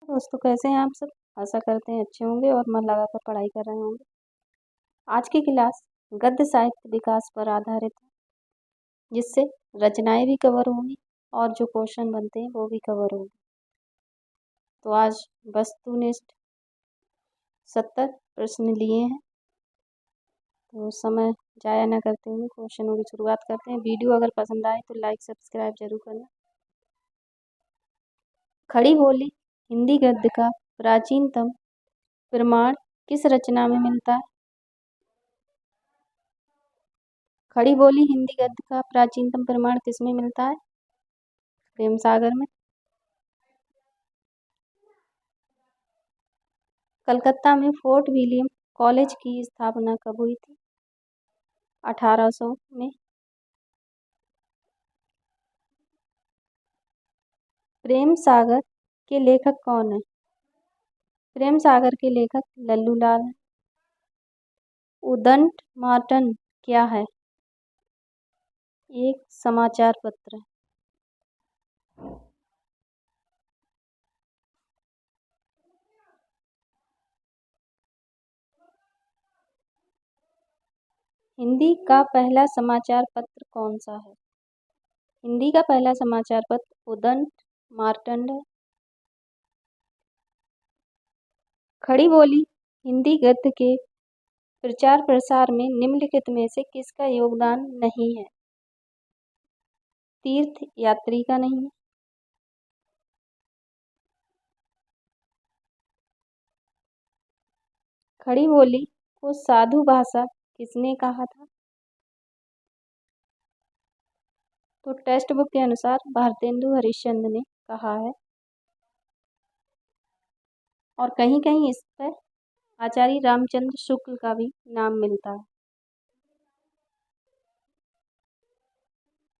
दोस्तों, कैसे हैं आप सब। आशा करते हैं अच्छे होंगे और मन लगाकर पढ़ाई कर रहे होंगे। आज की क्लास गद्य साहित्य विकास पर आधारित है, जिससे रचनाएं भी कवर होंगी और जो क्वेश्चन बनते हैं वो भी कवर होंगे। तो आज वस्तुनिष्ठ 70 प्रश्न लिए हैं, तो समय जाया न करते हुए क्वेश्चनों की शुरुआत करते हैं। वीडियो अगर पसंद आए तो लाइक सब्सक्राइब जरूर करना। खड़ी बोली हिंदी गद्य का प्राचीनतम प्रमाण किस रचना में मिलता है? खड़ी बोली हिंदी गद्य का प्राचीनतम प्रमाण किसमें मिलता है? प्रेम सागर में। कलकत्ता में फोर्ट विलियम कॉलेज की स्थापना कब हुई थी? 1800 में। प्रेम सागर के लेखक कौन है? प्रेम सागर के लेखक लल्लू लाल हैं। उदंड मार्टन क्या है? एक समाचार पत्र है। हिंदी का पहला समाचार पत्र कौन सा है? हिंदी का पहला समाचार पत्र उदंड मार्टंड है। खड़ी बोली हिंदी गद्य के प्रचार प्रसार में निम्नलिखित में से किसका योगदान नहीं है? तीर्थ यात्री का नहीं है। खड़ी बोली को साधु भाषा किसने कहा था? तो टेक्स्ट बुक के अनुसार भारतेंदु हरिश्चंद्र ने कहा है, और कहीं कहीं इस पर आचार्य रामचंद्र शुक्ल का भी नाम मिलता है।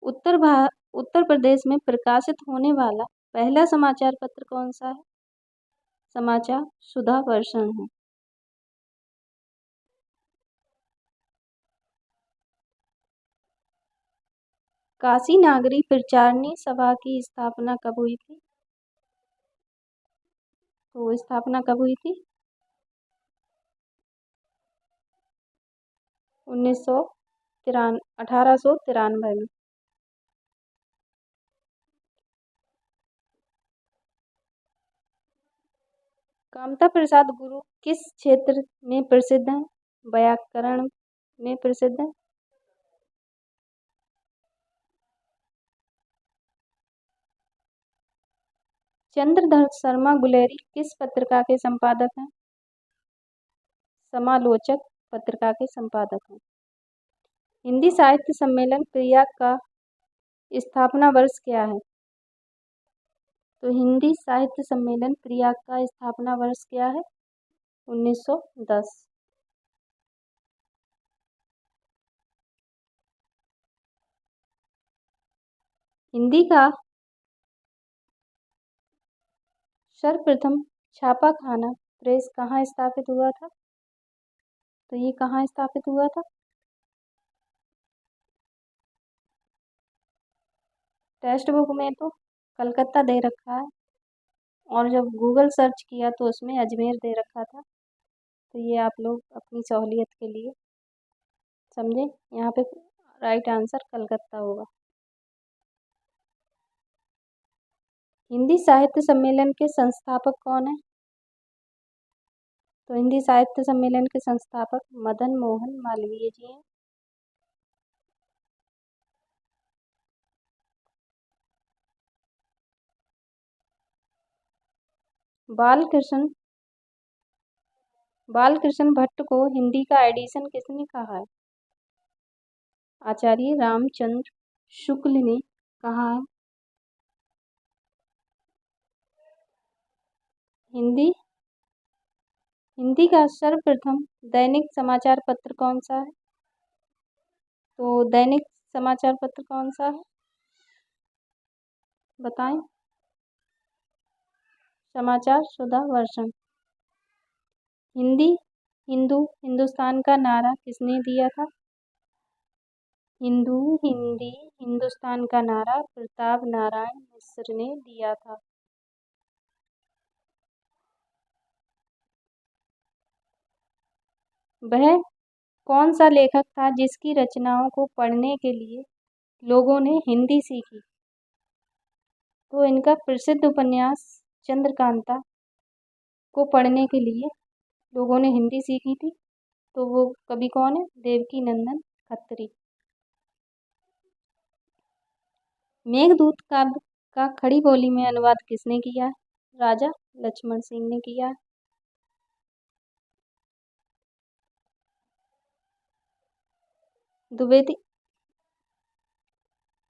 उत्तर प्रदेश में प्रकाशित होने वाला पहला समाचार पत्र कौन सा है? समाचार सुधा वर्षण है। काशी नागरी प्रचारणी सभा की स्थापना कब हुई थी? तो स्थापना कब हुई थी? 1893 में। कामता प्रसाद गुरु किस क्षेत्र में प्रसिद्ध हैं? व्याकरण में प्रसिद्ध है। चंद्रधर शर्मा गुलेरी किस पत्रिका के संपादक हैं? समालोचक पत्रिका के संपादक हैं। हिंदी साहित्य सम्मेलन क्रिया का स्थापना वर्ष क्या है? तो हिंदी साहित्य सम्मेलन क्रिया का स्थापना वर्ष क्या है? 1910। हिंदी का सर्वप्रथम छापाखाना प्रेस कहाँ स्थापित हुआ था? तो ये कहाँ स्थापित हुआ था? टेक्स्ट बुक में तो कलकत्ता दे रखा है, और जब गूगल सर्च किया तो उसमें अजमेर दे रखा था। तो ये आप लोग अपनी सहूलियत के लिए समझें, यहाँ पे राइट आंसर कलकत्ता होगा। हिंदी साहित्य सम्मेलन के संस्थापक कौन है? तो हिंदी साहित्य सम्मेलन के संस्थापक मदन मोहन मालवीय जी हैं। बालकृष्ण भट्ट को हिंदी का एडिशन किसने कहा है? आचार्य रामचंद्र शुक्ल ने कहा है। हिंदी का सर्वप्रथम दैनिक समाचार पत्र कौन सा है? तो दैनिक समाचार पत्र कौन सा है, बताएं? समाचार सुधा वर्षण। हिंदुस्तान का नारा किसने दिया था? हिंदुस्तान का नारा प्रताप नारायण मिश्र ने दिया था। वह कौन सा लेखक था जिसकी रचनाओं को पढ़ने के लिए लोगों ने हिंदी सीखी? तो इनका प्रसिद्ध उपन्यास चंद्रकांता को पढ़ने के लिए लोगों ने हिंदी सीखी थी। तो वो कवि कौन है? देवकी नंदन खत्री। मेघदूत काव्य का खड़ी बोली में अनुवाद किसने किया है? राजा लक्ष्मण सिंह ने किया है।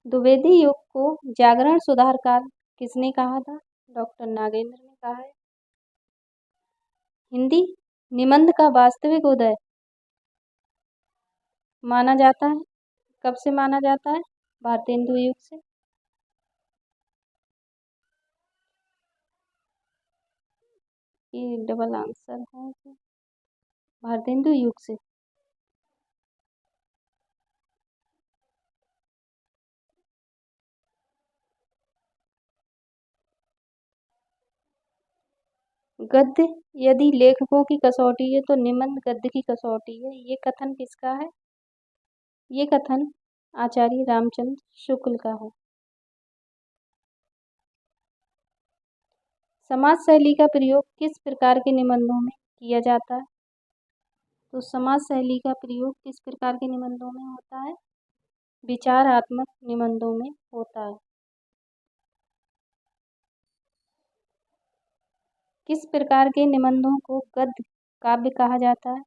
द्विवेदी युग को जागरण सुधारकार किसने कहा था? डॉक्टर नागेंद्र ने कहा है। हिंदी निबंध का वास्तविक उदय माना जाता है, कब से माना जाता है? भारतेंदु युग से। ये डबल आंसर है, भारतेंदु युग से। गद्य यदि लेखकों की कसौटी है तो निबंध गद्य की कसौटी है, ये कथन किसका है? ये कथन आचार्य रामचंद्र शुक्ल का है। समाज शैली का प्रयोग किस प्रकार के निबंधों में किया जाता है? तो समाज शैली का प्रयोग किस प्रकार के निबंधों में होता है? विचारात्मक निबंधों में होता है। किस प्रकार के निबंधों को गद्य काव्य कहा जाता है?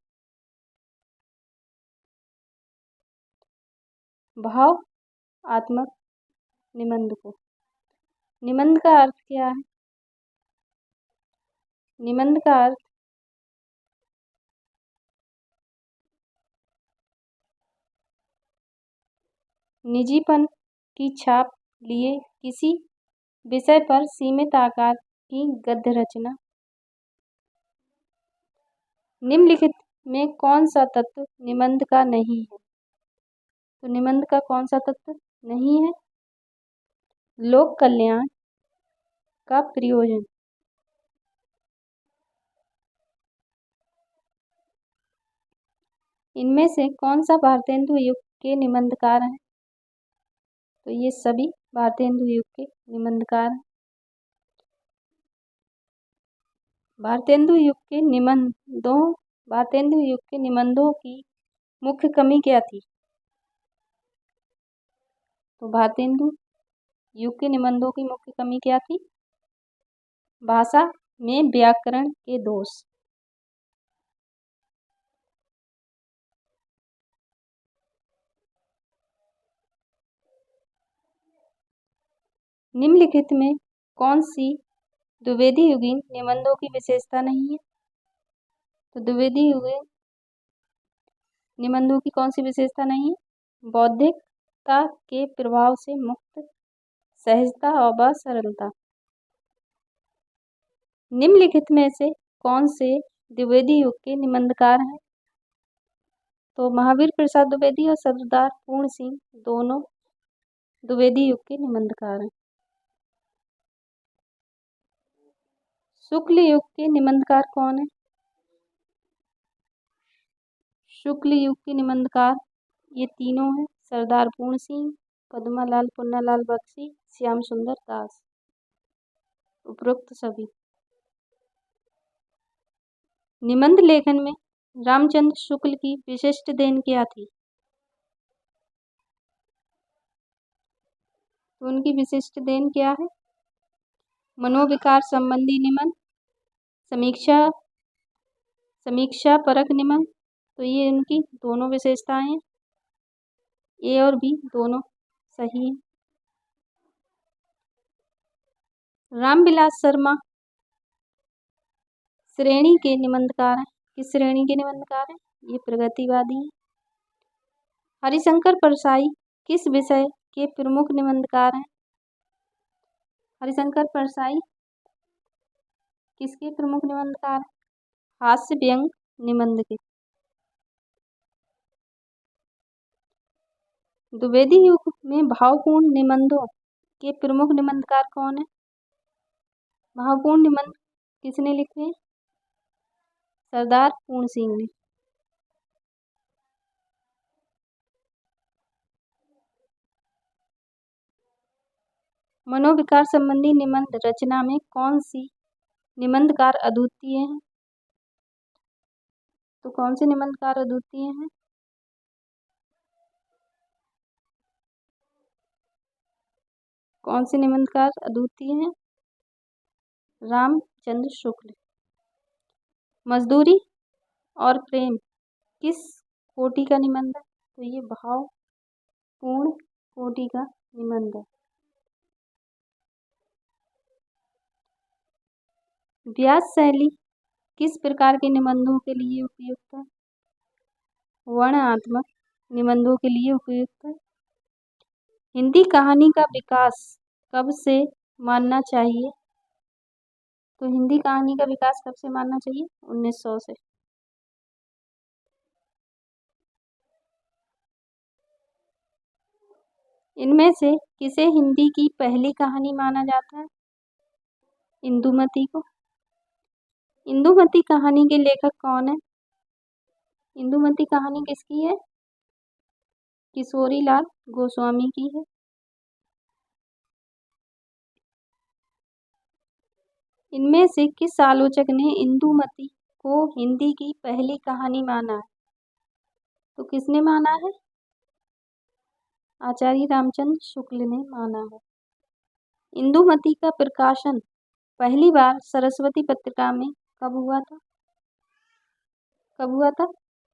भाव आत्मक निबंध को। निबंध का अर्थ क्या है? निबंध का अर्थ निजीपन की छाप लिए किसी विषय पर सीमित आकार की गद्य रचना। निम्नलिखित में कौन सा तत्व निबंध का नहीं है? तो निबंध का कौन सा तत्व नहीं है? लोक कल्याण का प्रयोजन। इनमें से कौन सा भारतेंदु युग के निबंधकार हैं? तो ये सभी भारतेंदु युग के निबंधकार हैं। भारतेंदु युग के निबंधों की मुख्य कमी क्या थी? तो भारतेंदु युग के निबंधों की मुख्य कमी क्या थी? भाषा में व्याकरण के दोष। निम्नलिखित में कौन सी द्विवेदी युगीन निबंधों की विशेषता नहीं है? तो द्विवेदी युगीन निबंधों की कौन सी विशेषता नहीं है? बौद्धिकता के प्रभाव से मुक्त, सहजता और सरलता। निम्नलिखित में से कौन से द्विवेदी युग के निबंधकार हैं? तो महावीर प्रसाद द्विवेदी और सरदार पूर्ण सिंह दोनों द्विवेदी युग के निबंधकार हैं। शुक्ल युग के निबंधकार कौन है? शुक्ल युग के निबंधकार ये तीनों हैं, सरदार पूर्ण सिंह, पद्मालाल पुन्नालाल बख्शी, श्याम सुंदर दास। उपरोक्त सभी। निबंध लेखन में रामचंद्र शुक्ल की विशिष्ट देन क्या थी? तो उनकी विशिष्ट देन क्या है? मनोविकार संबंधी निबंध, समीक्षा परक निबंध। तो ये इनकी दोनों विशेषताएं हैं, ए और बी दोनों सही हैं। रामविलास शर्मा श्रेणी के निबंधकार हैं। किस श्रेणी के निबंधकार हैं? ये प्रगतिवादी हैं। हरिशंकर परसाई किस विषय के प्रमुख निबंधकार हैं? हरिशंकर परसाई किसके प्रमुख निबंधकार? हास्य व्यंग निबंध के। द्विवेदी युग में भावपूर्ण निबंधों के प्रमुख निबंधकार कौन है? भावपूर्ण निबंध किसने लिखे? सरदार पूर्ण सिंह ने। मनोविकार संबंधी निबंध रचना में कौन सी निबंधकार अद्वितीय हैं? तो कौन से निबंधकार अद्वितीय हैं? कौन से निबंधकार अद्वितीय हैं? रामचंद्र शुक्ल। मजदूरी और प्रेम किस कोटि का निबंध है? तो ये भावपूर्ण कोटि का निबंध है। व्यास शैली किस प्रकार के निबंधों के लिए उपयुक्त है? वर्णनात्मक निबंधों के लिए उपयुक्त है। हिंदी कहानी का विकास कब से मानना चाहिए? तो हिंदी कहानी का विकास कब से मानना चाहिए? 1900 से। इनमें से किसे हिंदी की पहली कहानी माना जाता है? इंदुमती को। इंदुमती कहानी के लेखक कौन है? इंदुमती कहानी किसकी है? किशोरीलाल गोस्वामी की है। इनमें से किस आलोचक ने इंदुमती को हिंदी की पहली कहानी माना है? तो किसने माना है? आचार्य रामचंद्र शुक्ल ने माना है। इंदुमती का प्रकाशन पहली बार सरस्वती पत्रिका में कब हुआ था? कब हुआ था?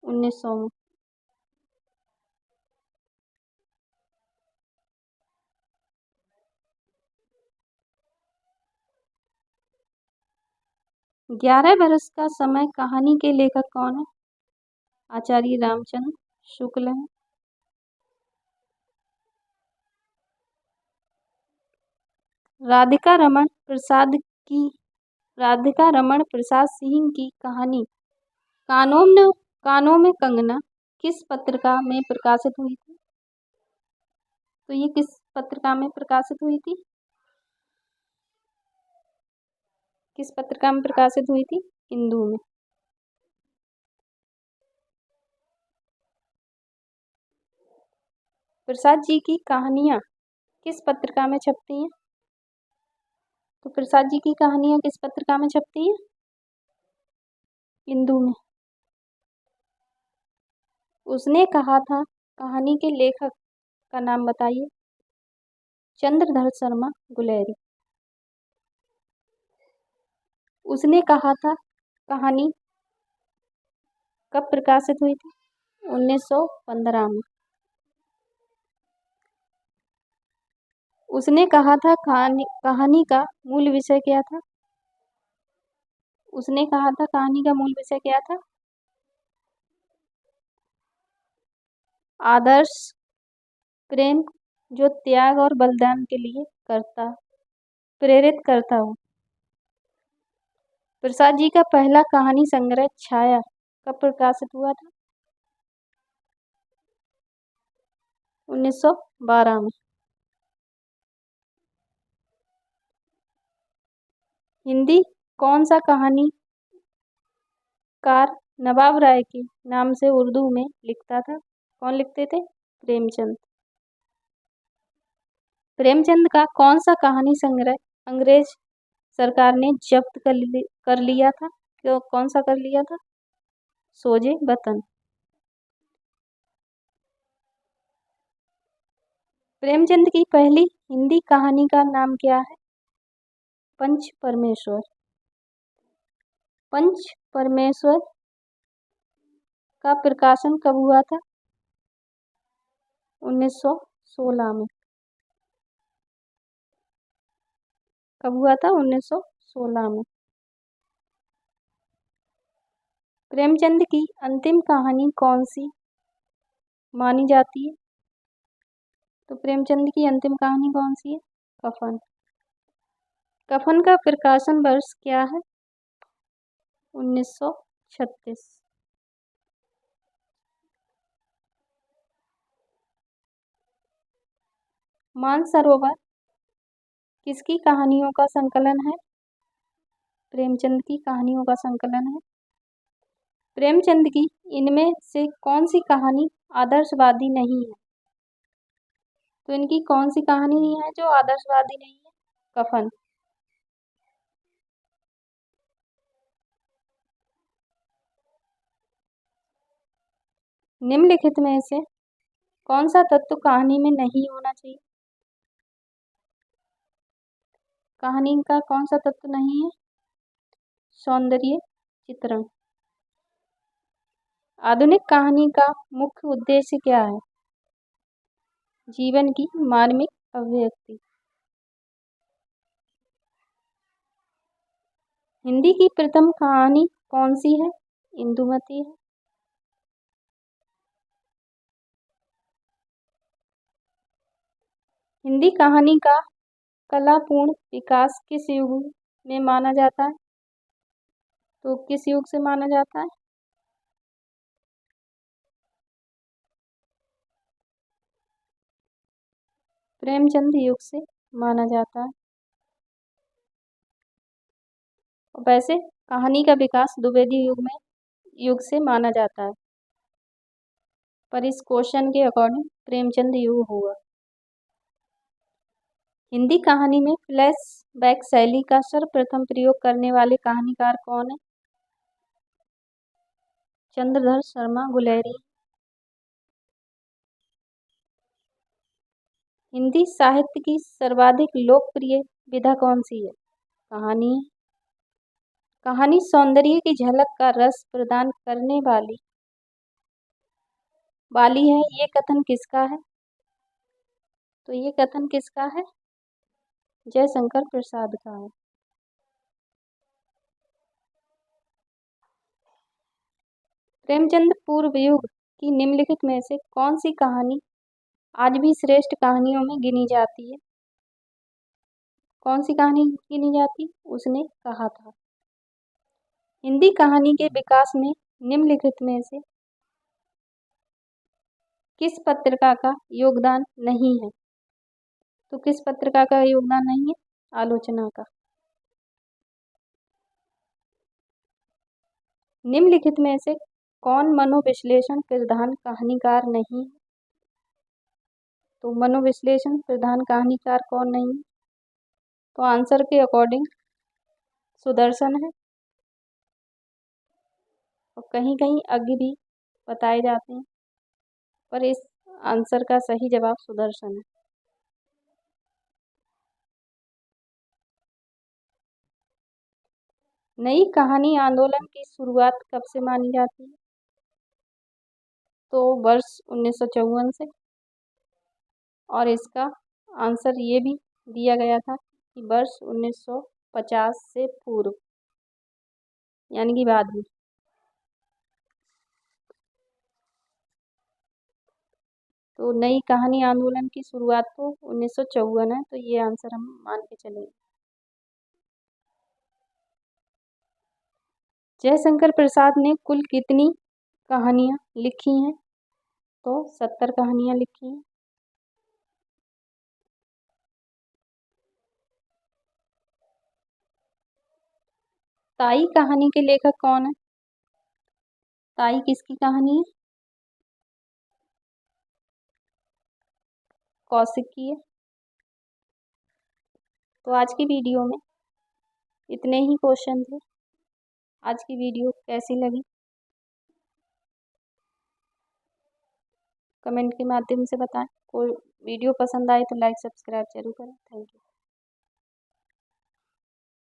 1900 में। ग्यारह बरस का समय कहानी के लेखक कौन है? आचार्य रामचंद्र शुक्ल हैं। राधिका रमण प्रसाद सिंह की कहानी कानों में कंगना किस पत्रिका में प्रकाशित हुई थी? तो ये किस पत्रिका में प्रकाशित हुई थी? किस पत्रिका में प्रकाशित हुई थी? हिंदू में। प्रसाद जी की कहानियां किस पत्रिका में छपती हैं? तो प्रसाद जी की कहानियां किस पत्रिका में छपती हैं? हिंदू में। उसने कहा था कहानी के लेखक का नाम बताइए। चंद्रधर शर्मा गुलेरी। उसने कहा था कहानी कब प्रकाशित हुई थी? 1915 में। उसने कहा था कहानी का मूल विषय क्या था? उसने कहा था कहानी का मूल विषय क्या था? आदर्श प्रेम जो त्याग और बलिदान के लिए प्रेरित करता हो। प्रसाद जी का पहला कहानी संग्रह छाया कब प्रकाशित हुआ था? 1912 में। हिंदी कौन सा कहानीकार नवाब राय के नाम से उर्दू में लिखता था? कौन लिखते थे? प्रेमचंद। प्रेमचंद का कौन सा कहानी संग्रह अंग्रेज सरकार ने जब्त कर लिया था? क्यों कौन सा कर लिया था? सोजे वतन। प्रेमचंद की पहली हिंदी कहानी का नाम क्या है? पंच परमेश्वर। पंच परमेश्वर का प्रकाशन कब हुआ था? 1916 में। कब हुआ था? 1916 में। प्रेमचंद की अंतिम कहानी कौन सी मानी जाती है? तो प्रेमचंद की अंतिम कहानी कौन सी है? कफन। कफन का प्रकाशन वर्ष क्या है? 1936। मानसरोवर किसकी कहानियों का संकलन है? प्रेमचंद की कहानियों का संकलन है। प्रेमचंद की इनमें से कौन सी कहानी आदर्शवादी नहीं है? तो इनकी कौन सी कहानी नहीं है जो आदर्शवादी नहीं है? कफन। निम्नलिखित में से कौन सा तत्व कहानी में नहीं होना चाहिए? कहानी का कौन सा तत्व नहीं है? सौंदर्य चित्रण। आधुनिक कहानी का मुख्य उद्देश्य क्या है? जीवन की मार्मिक अभिव्यक्ति। हिंदी की प्रथम कहानी कौन सी है? इंदुमती है। हिंदी कहानी का कलापूर्ण विकास किस युग में माना जाता है? तो किस युग से माना जाता है? प्रेमचंद युग से माना जाता है। वैसे कहानी का विकास द्विवेदी युग से माना जाता है, पर इस क्वेश्चन के अकॉर्डिंग प्रेमचंद युग होगा। हिंदी कहानी में फ्लैशबैक शैली का सर्वप्रथम प्रयोग करने वाले कहानीकार कौन है? चंद्रधर शर्मा गुलेरी। हिंदी साहित्य की सर्वाधिक लोकप्रिय विधा कौन सी है? कहानी। कहानी सौंदर्य की झलक का रस प्रदान करने वाली है, ये कथन किसका है? तो ये कथन किसका है? जयशंकर प्रसाद का है। प्रेमचंद पूर्व युग की निम्नलिखित में से कौन सी कहानी आज भी श्रेष्ठ कहानियों में गिनी जाती है? कौन सी कहानी गिनी जाती? उसने कहा था। हिंदी कहानी के विकास में निम्नलिखित में से किस पत्रिका का योगदान नहीं है? तो किस पत्रिका का योगदान नहीं है? आलोचना का। निम्नलिखित में से कौन मनोविश्लेषण प्रधान कहानीकार नहीं है? तो मनोविश्लेषण प्रधान कहानीकार कौन नहीं है? तो आंसर के अकॉर्डिंग सुदर्शन है, और कहीं कहीं अज्ञ भी बताए जाते हैं, पर इस आंसर का सही जवाब सुदर्शन है। नई कहानी आंदोलन की शुरुआत कब से मानी जाती है? तो वर्ष 1954 से। और इसका आंसर ये भी दिया गया था कि वर्ष 1950 से पूर्व, यानी कि बाद में। तो नई कहानी आंदोलन की शुरुआत तो 1954 है, तो ये आंसर हम मान के चलेंगे। जयशंकर प्रसाद ने कुल कितनी कहानियां लिखी हैं? तो 70 कहानियां लिखी हैं। ताई कहानी के लेखक कौन है? ताई किसकी कहानी है? कौशिक की है। तो आज की वीडियो में इतने ही क्वेश्चन थे। आज की वीडियो कैसी लगी कमेंट के माध्यम से बताएं। कोई वीडियो पसंद आए तो लाइक सब्सक्राइब जरूर करें। Thank you.